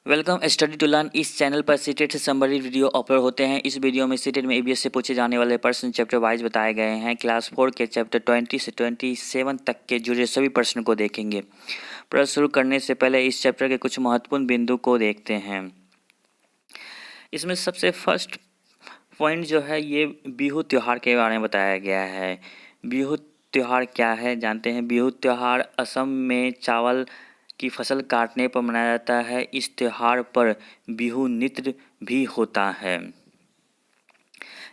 Welcome study to learn. इस channel पर CTET से संबंधित वीडियो अपलोड होते हैं। इस वीडियो में सीटेट में ईवीएस से पूछे जाने वाले प्रश्न चैप्टर वाइज बताए गए हैं। क्लास 4 के चैप्टर 20 से 27 तक के जुड़े सभी प्रश्न को देखेंगे। प्रश्न शुरू करने से पहले इस चैप्टर के कुछ महत्वपूर्ण बिंदु को देखते हैं। इसमें सबसे फर्स्ट पॉइंट जो है ये बिहू त्यौहार के बारे में बताया गया है। बिहू त्यौहार क्या है जानते हैं। बिहू त्यौहार असम में चावल की फसल काटने पर मनाया जाता है। इस त्यौहार पर बिहू नृत्य भी होता है।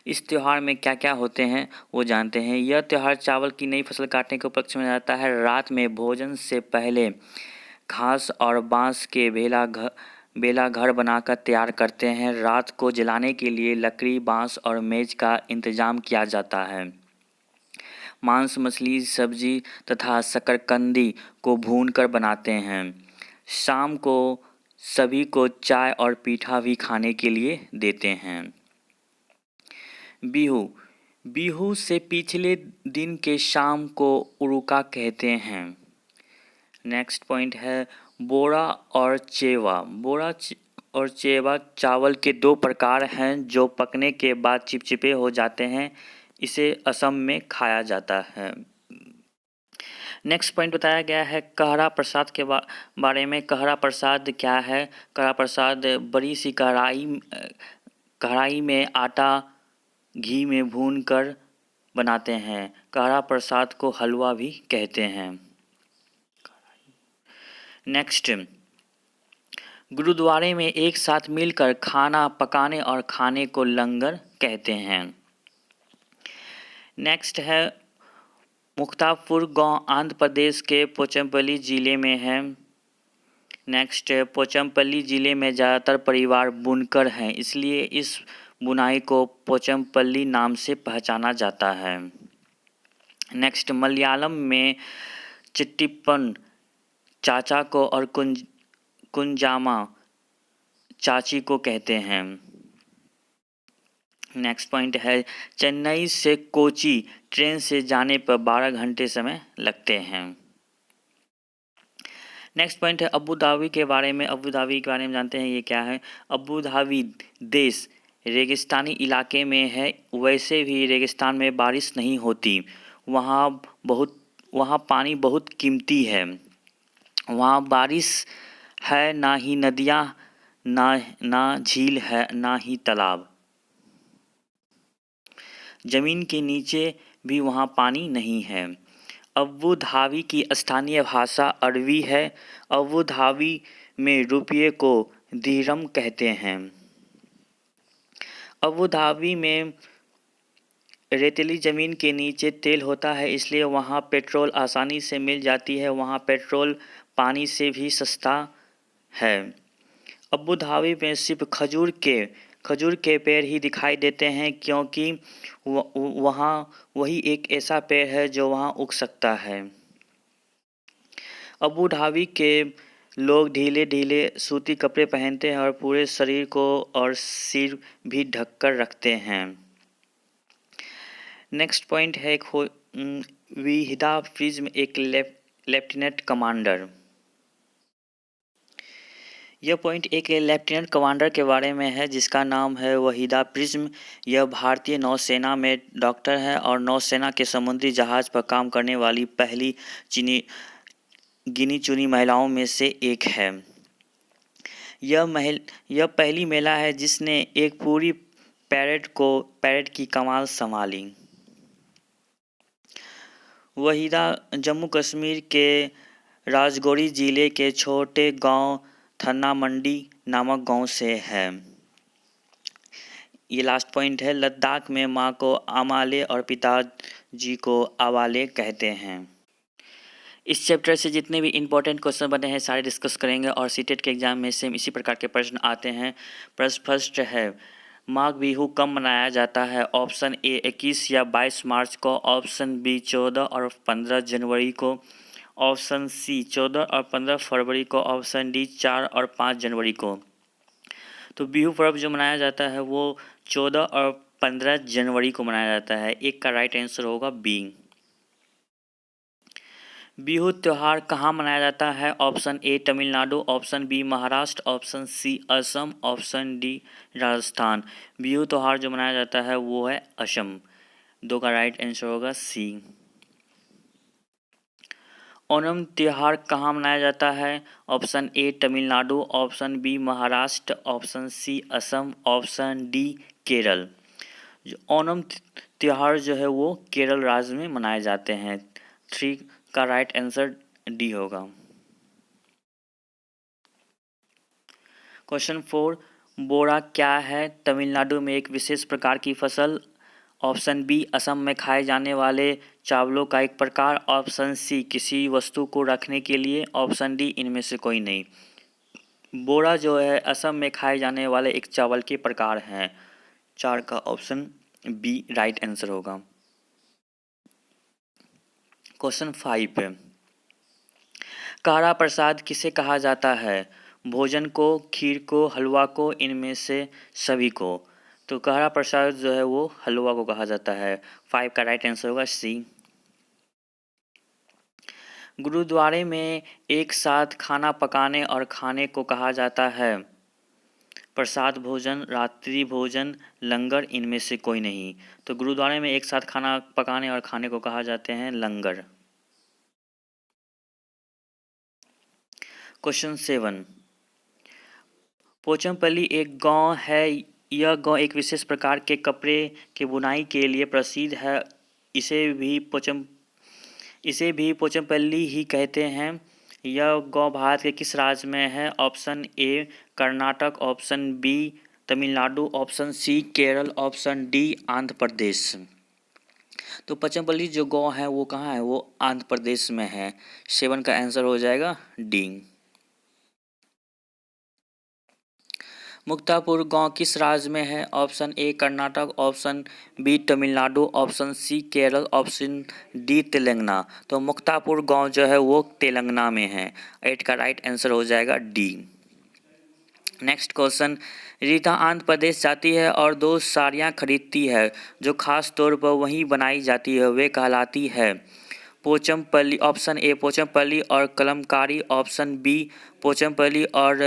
इस त्यौहार में क्या क्या होते हैं वो जानते हैं। यह त्यौहार चावल की नई फसल काटने के उपलक्ष्य में मनाया जाता है। रात में भोजन से पहले घास और बांस के बेला घर बनाकर तैयार करते हैं। रात को जलाने के लिए लकड़ी, बांस और मेज का इंतजाम किया जाता है। मांस, मछली, सब्जी तथा शकरकंदी को भूनकर बनाते हैं। शाम को सभी को चाय और पीठा भी खाने के लिए देते हैं। बिहू बिहू से पिछले दिन के शाम को उरुका कहते हैं। नेक्स्ट पॉइंट है बोरा और चेवा। और चेवा चावल के दो प्रकार हैं जो पकने के बाद चिपचिपे हो जाते हैं। इसे असम में खाया जाता है। नेक्स्ट पॉइंट बताया गया है कहरा प्रसाद के बारे में। कहरा प्रसाद क्या है। कहरा प्रसाद बड़ी सी कढ़ाई में आटा घी में भूनकर बनाते हैं। कहरा प्रसाद को हलवा भी कहते हैं। नेक्स्ट, गुरुद्वारे में एक साथ मिलकर खाना पकाने और खाने को लंगर कहते हैं। नेक्स्ट है मुक्तापुर गांव आंध्र प्रदेश के पोचमपल्ली ज़िले में है। नेक्स्ट है पोचमपल्ली ज़िले में ज़्यादातर परिवार बुनकर हैं, इसलिए इस बुनाई को पोचमपल्ली नाम से पहचाना जाता है। नेक्स्ट, मलयालम में चिट्टिपन चाचा को और कुंजामा चाची को कहते हैं। नेक्स्ट पॉइंट है चेन्नई से कोची ट्रेन से जाने पर 12 घंटे समय लगते हैं। नेक्स्ट पॉइंट है अबू धाबी के बारे में। अबू धाबी के बारे में जानते हैं ये क्या है। अबू धाबी देश रेगिस्तानी इलाके में है। वैसे भी रेगिस्तान में बारिश नहीं होती। वहाँ पानी बहुत कीमती है। वहाँ बारिश है ना ही नदियाँ, ना झील है, ना ही तालाब। ज़मीन के नीचे भी वहाँ पानी नहीं है। अबू धाबी की स्थानीय भाषा अरबी है। अबू धाबी में रुपये को दिरहम कहते हैं। अबू धाबी में रेतीली ज़मीन के नीचे तेल होता है, इसलिए वहाँ पेट्रोल आसानी से मिल जाती है। वहाँ पेट्रोल पानी से भी सस्ता है। अबू धाबी में सिर्फ खजूर के पेड़ ही दिखाई देते हैं, क्योंकि वहाँ वही एक ऐसा पेड़ है जो वहाँ उग सकता है। अबू धाबी के लोग ढीले ढीले सूती कपड़े पहनते हैं और पूरे शरीर को और सिर भी ढककर रखते हैं। नेक्स्ट पॉइंट है वहीदा प्रिज्म एक लेफ्टिनेंट कमांडर। यह पॉइंट एक लेफ्टिनेंट कमांडर के बारे में है जिसका नाम है वहीदा प्रिज्म। यह भारतीय नौसेना में डॉक्टर है और नौसेना के समुद्री जहाज पर काम करने वाली पहली गिनी चुनी महिलाओं में से एक है। यह पहली महिला है जिसने एक पूरी पैरेड की कमान संभाली। वहीदा जम्मू कश्मीर के राजौरी जिले के छोटे गांव थन्ना मंडी नामक गांव से है। ये लास्ट पॉइंट है लद्दाख में माँ को आमाले और पिताजी को आवाले कहते हैं। इस चैप्टर से जितने भी इंपॉर्टेंट क्वेश्चन बने हैं सारे डिस्कस करेंगे और सीटेट के एग्जाम में सेम इसी प्रकार के प्रश्न आते हैं। प्रश्न फर्स्ट है माघ बिहू कब मनाया जाता है। ऑप्शन ए 21 या 22 मार्च को। ऑप्शन बी 14 और 15 जनवरी को। ऑप्शन सी 14 और 15 फरवरी को। ऑप्शन डी 4 और 5 जनवरी को। तो बिहू पर्व जो मनाया जाता है वो 14 और 15 जनवरी को मनाया जाता है। एक का राइट आंसर होगा बी। बिहू त्योहार कहाँ मनाया जाता है? ऑप्शन ए Tamil Nadu, option B Maharashtra, option C Assam, option D Rajasthan. Bihu त्योहार जो मनाया जाता है वो है असम। दो का राइट आंसर होगा सी। ओणम त्योहार कहाँ मनाया जाता है? ऑप्शन ए Tamil Nadu, option B Maharashtra, option C Assam, option D Kerala. जो ओणम त्योहार जो है वो केरल राज्य में मनाए जाते हैं। 3 का राइट आंसर डी होगा। क्वेश्चन 4, बोरा क्या है? तमिलनाडु में एक विशेष प्रकार की फसल, ऑप्शन बी असम में खाए जाने वाले चावलों का एक प्रकार, ऑप्शन सी किसी वस्तु को रखने के लिए, ऑप्शन डी इनमें से कोई नहीं। बोरा जो है असम में खाए जाने वाले एक चावल के प्रकार हैं। 4 का ऑप्शन बी राइट आंसर होगा। क्वेश्चन 5 पे, काढ़ा प्रसाद किसे कहा जाता है? भोजन को, खीर को, हलवा को, इनमें से सभी को। तो काढ़ा प्रसाद जो है वो हलवा को कहा जाता है। 5 का राइट आंसर होगा सी। गुरुद्वारे में एक साथ खाना पकाने और खाने को कहा जाता है प्रसाद भोजन, रात्रि भोजन, लंगर, इनमें से कोई नहीं। तो गुरुद्वारे में एक साथ खाना पकाने और खाने को कहा जाते हैं लंगर। क्वेश्चन 7, पोचमपल्ली एक गांव है। यह गांव एक विशेष प्रकार के कपड़े की बुनाई के लिए प्रसिद्ध है। इसे भी पोचमपल्ली ही कहते हैं। यह गांव भारत के किस राज्य में है? Option A Karnataka, option B Tamil Nadu, option C Kerala, option D Andhra Pradesh. तो पोचमपल्ली जो गांव है वो कहाँ है? वो आंध्र प्रदेश में है। 7 का आंसर हो जाएगा डी। मुक्तापुर गांव किस राज्य में है? Option A Karnataka, option B Tamil Nadu, option C Kerala, option D Telangana. तो मुक्तापुर गांव जो है वो तेलंगाना में है। 8 का राइट आंसर हो जाएगा D. Next question, Rita Andhra Pradesh जाती है और 2 साड़ियाँ खरीदती है जो खास तौर पर वहीं बनाई जाती है, वे कहलाती है पोचमपल्ली। ऑप्शन ए पोचमपल्ली और कलमकारी, ऑप्शन बी पोचमपल्ली और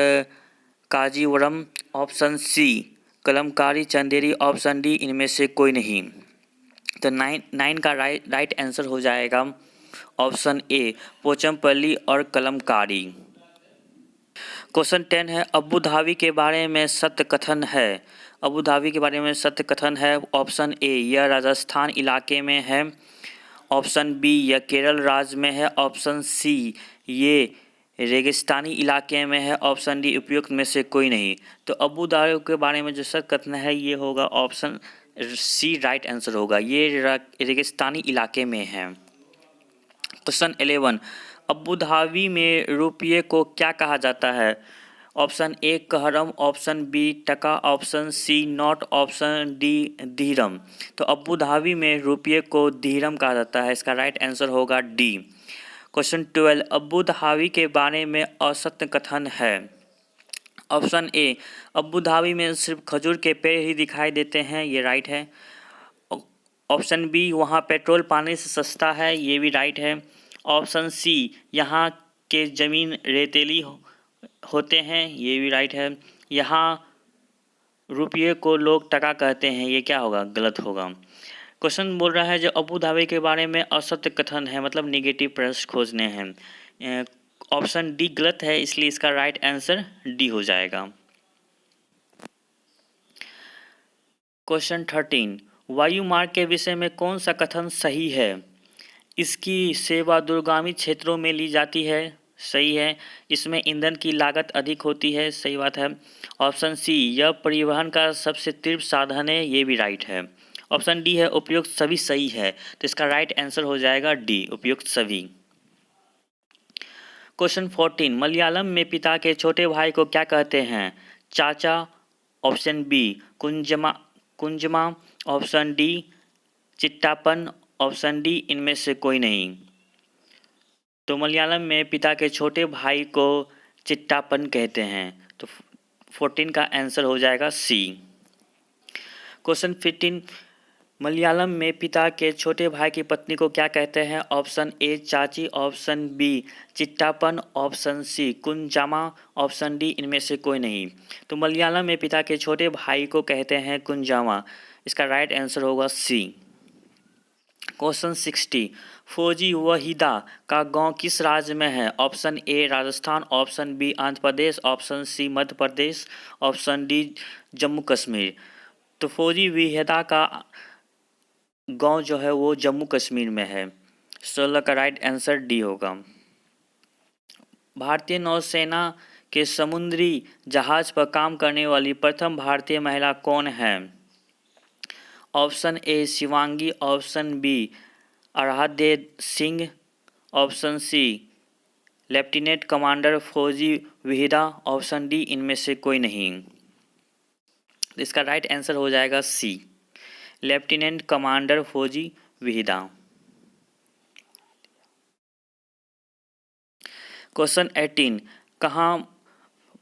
Kanjivaram, option C Kalamkari Chanderi, option D इनमें से कोई नहीं। तो 9 का राइट आंसर हो जाएगा ऑप्शन ए पोचमपल्ली और कलमकारी। क्वेश्चन 10 है, अबू धाबी के बारे में सत्य कथन है। अबू धाबी के बारे में सत्य कथन है। ऑप्शन ए यह राजस्थान इलाके में है, ऑप्शन बी यह केरल राज्य में है, ऑप्शन सी ये रेगिस्तानी इलाके में है, ऑप्शन डी उपयुक्त में से कोई नहीं। तो अबू धाबी के बारे में जो सत्य कथन है ये होगा ऑप्शन सी राइट आंसर होगा। ये रेगिस्तानी इलाके में है। क्वेश्चन 11, अबू धाबी में रुपये को क्या कहा जाता है? ऑप्शन ए कहरम, option B taka, option C note, option D dirham. तो अबू धाबी में रुपये को दिरहम कहा जाता है। इसका राइट आंसर होगा डी। क्वेश्चन 12, अबू धाबी के बारे में असत्य कथन है। ऑप्शन ए अबू धाबी में सिर्फ खजूर के पेड़ ही दिखाई देते हैं, ये राइट है। ऑप्शन बी वहाँ पेट्रोल पानी से सस्ता है, ये भी राइट है। ऑप्शन सी यहाँ के ज़मीन रेतीली होते हैं, ये भी राइट है। यहाँ रुपये को लोग टका कहते हैं, ये क्या होगा? गलत होगा। क्वेश्चन बोल रहा है जो अबू धाबी के बारे में असत्य कथन है, मतलब निगेटिव प्रश्न खोजने हैं। ऑप्शन डी गलत है, इसलिए इसका राइट आंसर डी हो जाएगा। क्वेश्चन 13, वायु मार्ग के विषय में कौन सा कथन सही है? इसकी सेवा दूरगामी क्षेत्रों में ली जाती है, सही है। इसमें ईंधन की लागत अधिक होती है, सही बात है। ऑप्शन सी यह परिवहन का सबसे तीव्र साधन है, ये भी राइट है। ऑप्शन डी है उपयुक्त सभी, सही है। तो इसका राइट आंसर हो जाएगा डी उपयुक्त सभी। क्वेश्चन 14, मलयालम में पिता के छोटे भाई को क्या कहते हैं? चाचा, ऑप्शन बी कुंजमा, ऑप्शन डी चिट्टापन, ऑप्शन डी इनमें से कोई नहीं। तो मलयालम में पिता के छोटे भाई को चिट्टापन कहते हैं। तो 14 का आंसर हो जाएगा सी। क्वेश्चन 15, मलयालम में पिता के छोटे भाई की पत्नी को क्या कहते हैं? ऑप्शन ए चाची, ऑप्शन बी चिट्टापन, ऑप्शन सी कुंजामा, ऑप्शन डी इनमें से कोई नहीं। तो मलयालम में पिता के छोटे भाई को कहते हैं कुंजामा। इसका राइट आंसर होगा सी। क्वेश्चन 60, फौजी वहीदा का गांव किस राज्य में है? Option A Rajasthan, option B Andhra Pradesh, option C Madhya Pradesh, option D Jammu Kashmir. तो फौजी वहीदा का गांव जो है वो जम्मू कश्मीर में है। 16 का राइट आंसर डी होगा। भारतीय नौसेना के समुद्री जहाज पर काम करने वाली प्रथम भारतीय महिला कौन है? Option A Shivangi, option B Aradhya Singh, option C lieutenant commander फौजी वहीदा, ऑप्शन डी इनमें से कोई नहीं। इसका राइट आंसर हो जाएगा सी, लेफ्टिनेंट कमांडर फौजी वहीदा। क्वेश्चन 18, कहाँ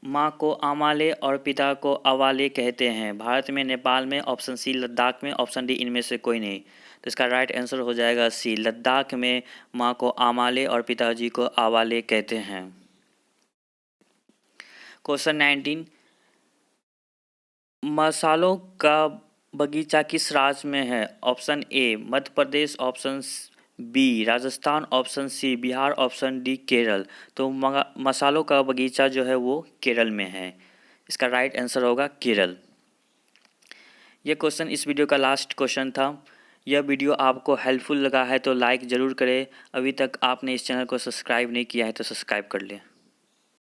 माँ को आमाले और पिता को अवाले कहते हैं? भारत में, नेपाल में, ऑप्शन सी लद्दाख में, ऑप्शन डी इनमें से कोई नहीं। तो इसका राइट आंसर हो जाएगा सी, लद्दाख में माँ को आमाले और पिताजी को अवाले कहते हैं। क्वेश्चन 19, मसालों का बगीचा किस राज्य में है? Option A Madhya Pradesh, option B Rajasthan, option C Bihar, option D Kerala. तो मसालों का बगीचा जो है वो केरल में है। इसका राइट आंसर होगा केरल। यह क्वेश्चन इस वीडियो का लास्ट क्वेश्चन था। यह वीडियो आपको हेल्पफुल लगा है तो लाइक ज़रूर करें। अभी तक आपने इस चैनल को सब्सक्राइब नहीं किया है तो सब्सक्राइब कर लें।